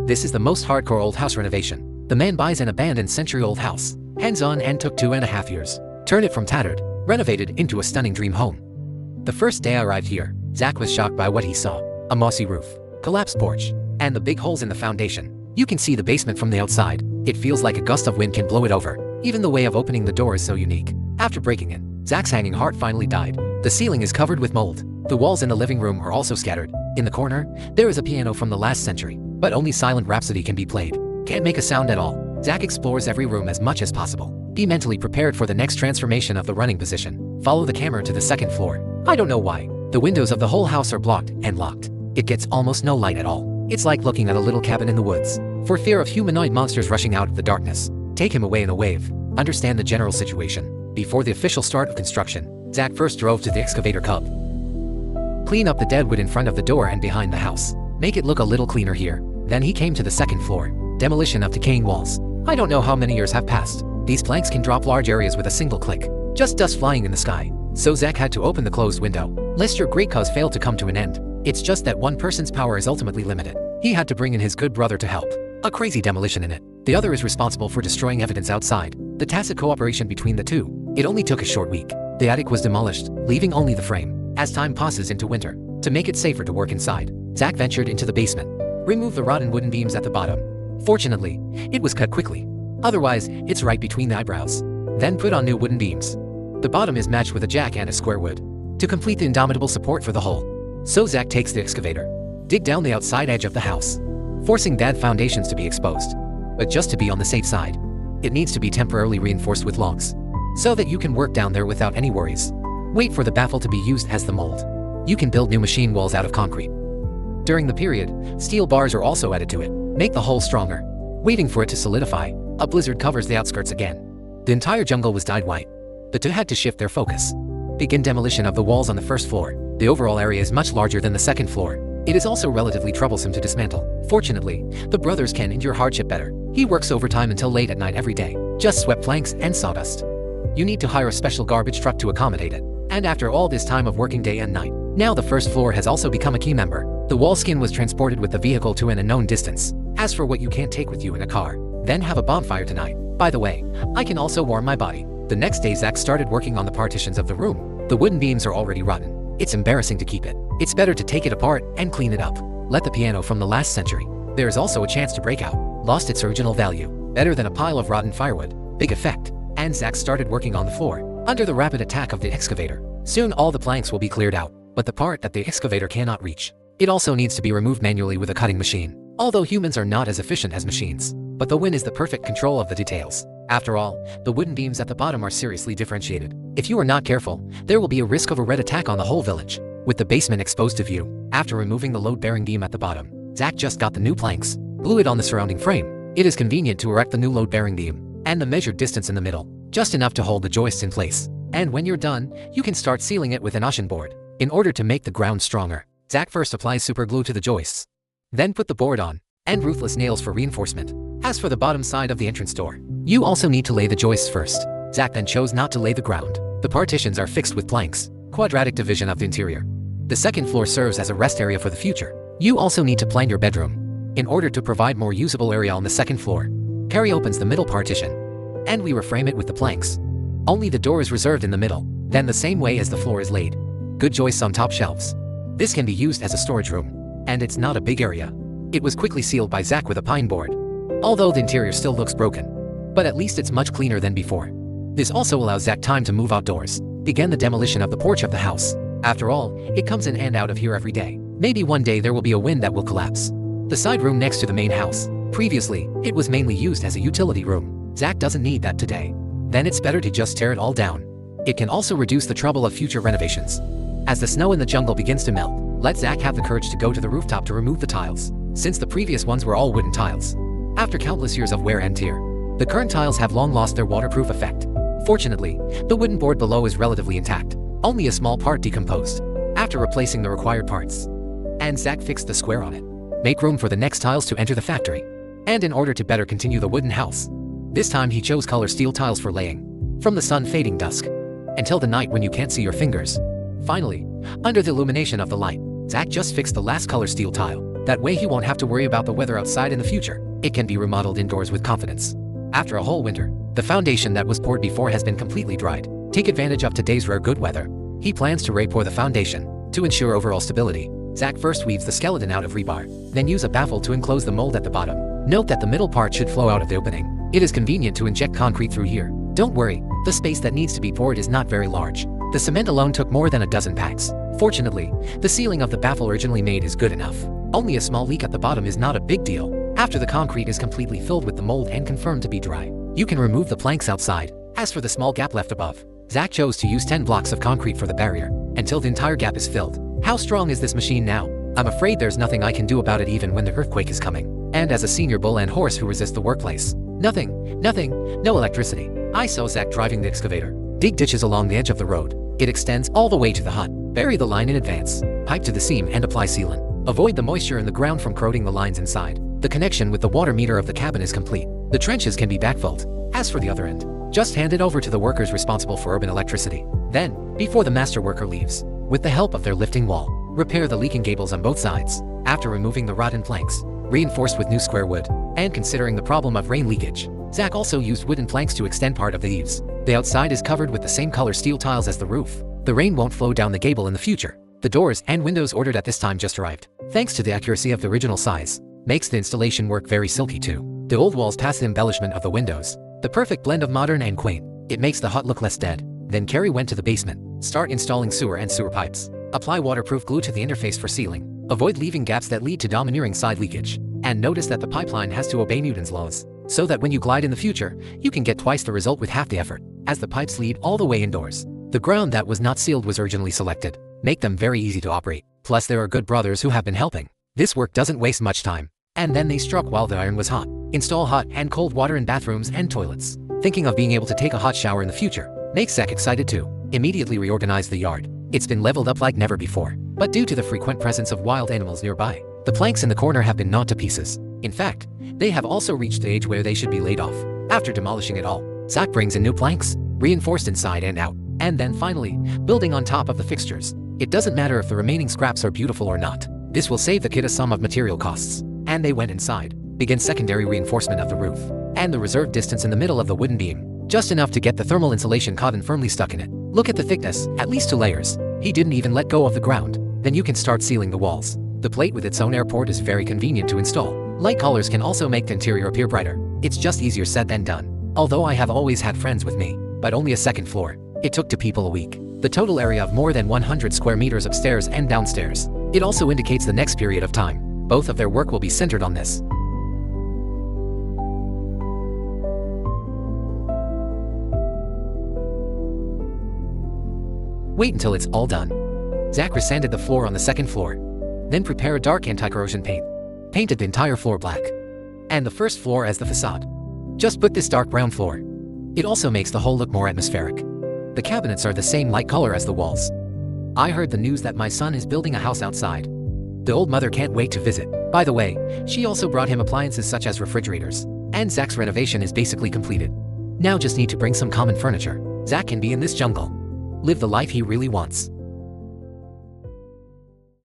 This is the most hardcore old house renovation. The man buys an abandoned century-old house, hands-on, and took 2.5 years. Turn it from tattered, renovated into a stunning dream home. The first day I arrived here, Zach was shocked by what he saw. A mossy roof, collapsed porch, and the big holes in the foundation. You can see the basement from the outside. It feels like a gust of wind can blow it over. Even the way of opening the door is so unique. After breaking it, Zach's hanging heart finally died. The ceiling is covered with mold. The walls in the living room are also scattered. In the corner, there is a piano from the last century, but only Silent Rhapsody can be played. Can't make a sound at all. Zach explores every room as much as possible. Be mentally prepared for the next transformation of the running position. Follow the camera to the second floor. I don't know why. The windows of the whole house are blocked and locked. It gets almost no light at all. It's like looking at a little cabin in the woods. For fear of humanoid monsters rushing out of the darkness, take him away in a wave. Understand the general situation. Before the official start of construction, Zach first drove to the excavator cub. Clean up the dead wood in front of the door and behind the house. Make it look a little cleaner here. Then he came to the second floor. Demolition of decaying walls. I don't know how many years have passed. These planks can drop large areas with a single click. Just dust flying in the sky. So Zach had to open the closed window, lest your great cause failed to come to an end. It's just that one person's power is ultimately limited. He had to bring in his good brother to help. A crazy demolition in it. The other is responsible for destroying evidence outside. The tacit cooperation between the two. It only took a short week. The attic was demolished, leaving only the frame. As time passes into winter, to make it safer to work inside, Zach ventured into the basement. Remove the rotten wooden beams at the bottom. Fortunately, it was cut quickly. Otherwise, it's right between the eyebrows. Then put on new wooden beams. The bottom is matched with a jack and a square wood to complete the indomitable support for the hole. So Zach takes the excavator, dig down the outside edge of the house, forcing bad foundations to be exposed. But just to be on the safe side, it needs to be temporarily reinforced with logs, so that you can work down there without any worries. Wait for the baffle to be used as the mold. You can build new machine walls out of concrete. During the period, steel bars are also added to it. Make the hole stronger. Waiting for it to solidify, a blizzard covers the outskirts again. The entire jungle was dyed white. The two had to shift their focus. Begin demolition of the walls on the first floor. The overall area is much larger than the second floor. It is also relatively troublesome to dismantle. Fortunately, the brothers can endure hardship better. He works overtime until late at night every day. Just swept planks and sawdust. You need to hire a special garbage truck to accommodate it. And after all this time of working day and night, now the first floor has also become a key member. The wall skin was transported with the vehicle to an unknown distance. As for what you can't take with you in a car, then have a bonfire tonight. By the way, I can also warm my body. The next day Zach started working on the partitions of the room. The wooden beams are already rotten. It's embarrassing to keep it. It's better to take it apart and clean it up. Let the piano from the last century. There is also a chance to break out. Lost its original value. Better than a pile of rotten firewood. Big effect. And Zach started working on the floor. Under the rapid attack of the excavator. Soon all the planks will be cleared out. But the part that the excavator cannot reach, it also needs to be removed manually with a cutting machine. Although humans are not as efficient as machines, but the wind is the perfect control of the details. After all, the wooden beams at the bottom are seriously differentiated. If you are not careful, there will be a risk of a red attack on the whole village. With the basement exposed to view, after removing the load-bearing beam at the bottom, Zach just got the new planks, glue it on the surrounding frame. It is convenient to erect the new load-bearing beam, and the measured distance in the middle, just enough to hold the joists in place. And when you're done, you can start sealing it with an ocean board. In order to make the ground stronger, Zach first applies super glue to the joists. Then put the board on, and ruthless nails for reinforcement. As for the bottom side of the entrance door, you also need to lay the joists first. Zach then chose not to lay the ground. The partitions are fixed with planks. Quadratic division of the interior. The second floor serves as a rest area for the future. You also need to plan your bedroom. In order to provide more usable area on the second floor, Carrie opens the middle partition, and we reframe it with the planks. Only the door is reserved in the middle, then the same way as the floor is laid. Good joists on top shelves. This can be used as a storage room, and it's not a big area. It was quickly sealed by Zach with a pine board. Although the interior still looks broken, but at least it's much cleaner than before. This also allows Zach time to move outdoors. Begin the demolition of the porch of the house. After all, it comes in and out of here every day. Maybe one day there will be a wind that will collapse. The side room next to the main house. Previously, it was mainly used as a utility room. Zach doesn't need that today. Then it's better to just tear it all down. It can also reduce the trouble of future renovations. As the snow in the jungle begins to melt, let Zach have the courage to go to the rooftop to remove the tiles, since the previous ones were all wooden tiles. After countless years of wear and tear, the current tiles have long lost their waterproof effect. Fortunately, the wooden board below is relatively intact, only a small part decomposed. After replacing the required parts, and Zach fixed the square on it, make room for the next tiles to enter the factory. And in order to better continue the wooden house, this time he chose color steel tiles for laying, from the sun fading dusk, until the night when you can't see your fingers. Finally, under the illumination of the light, Zach just fixed the last color steel tile. That way he won't have to worry about the weather outside in the future. It can be remodeled indoors with confidence. After a whole winter, the foundation that was poured before has been completely dried. Take advantage of today's rare good weather. He plans to re-pour the foundation. To ensure overall stability, Zach first weaves the skeleton out of rebar, then use a baffle to enclose the mold at the bottom. Note that the middle part should flow out of the opening. It is convenient to inject concrete through here. Don't worry, the space that needs to be poured is not very large. The cement alone took more than a dozen packs. Fortunately, the sealing of the baffle originally made is good enough. Only a small leak at the bottom is not a big deal. After the concrete is completely filled with the mold and confirmed to be dry, you can remove the planks outside. As for the small gap left above, Zach chose to use 10 blocks of concrete for the barrier, until the entire gap is filled. How strong is this machine now? I'm afraid there's nothing I can do about it even when the earthquake is coming. And as a senior bull and horse who resist the workplace, nothing, no electricity. I saw Zach driving the excavator. Dig ditches along the edge of the road. It extends all the way to the hut. Bury the line in advance. Pipe to the seam and apply sealant. Avoid the moisture in the ground from corroding the lines inside. The connection with the water meter of the cabin is complete. The trenches can be backfilled. As for the other end, just hand it over to the workers responsible for urban electricity. Then, before the master worker leaves, with the help of their lifting wall, repair the leaking gables on both sides. After removing the rotten planks, reinforced with new square wood, and considering the problem of rain leakage, Zach also used wooden planks to extend part of the eaves. The outside is covered with the same color steel tiles as the roof. The rain won't flow down the gable in the future. The doors and windows ordered at this time just arrived. Thanks to the accuracy of the original size, makes the installation work very silky too. The old walls pass the embellishment of the windows. The perfect blend of modern and quaint. It makes the hut look less dead. Then Carrie went to the basement. Start installing sewer and sewer pipes. Apply waterproof glue to the interface for sealing. Avoid leaving gaps that lead to domineering side leakage. And notice that the pipeline has to obey Newton's laws, so that when you glide in the future, you can get twice the result with half the effort, as the pipes lead all the way indoors. The ground that was not sealed was originally selected. Make them very easy to operate. Plus there are good brothers who have been helping. This work doesn't waste much time. And then they struck while the iron was hot. Install hot and cold water in bathrooms and toilets. Thinking of being able to take a hot shower in the future makes Zach excited too. Immediately reorganize the yard. It's been leveled up like never before. But due to the frequent presence of wild animals nearby, the planks in the corner have been gnawed to pieces. In fact, they have also reached the age where they should be laid off. After demolishing it all, Zach brings in new planks, reinforced inside and out, and then finally, building on top of the fixtures. It doesn't matter if the remaining scraps are beautiful or not. This will save the kid a sum of material costs. And they went inside. Begin secondary reinforcement of the roof, and the reserved distance in the middle of the wooden beam. Just enough to get the thermal insulation cotton firmly stuck in it. Look at the thickness, at least 2 layers. He didn't even let go of the ground. Then you can start sealing the walls. The plate with its own air port is very convenient to install. Light colors can also make the interior appear brighter. It's just easier said than done. Although I have always had friends with me, but only a second floor. It took 2 people a week. The total area of more than 100 square meters upstairs and downstairs. It also indicates the next period of time. Both of their work will be centered on this. Wait until it's all done. Zach resanded the floor on the second floor. Then prepare a dark anti-corrosion paint. Painted the entire floor black. And the first floor as the facade. Just put this dark brown floor. It also makes the whole look more atmospheric. The cabinets are the same light color as the walls. I heard the news that my son is building a house outside. The old mother can't wait to visit. By the way, she also brought him appliances such as refrigerators. And Zach's renovation is basically completed. Now just need to bring some common furniture. Zach can be in this jungle. Live the life he really wants.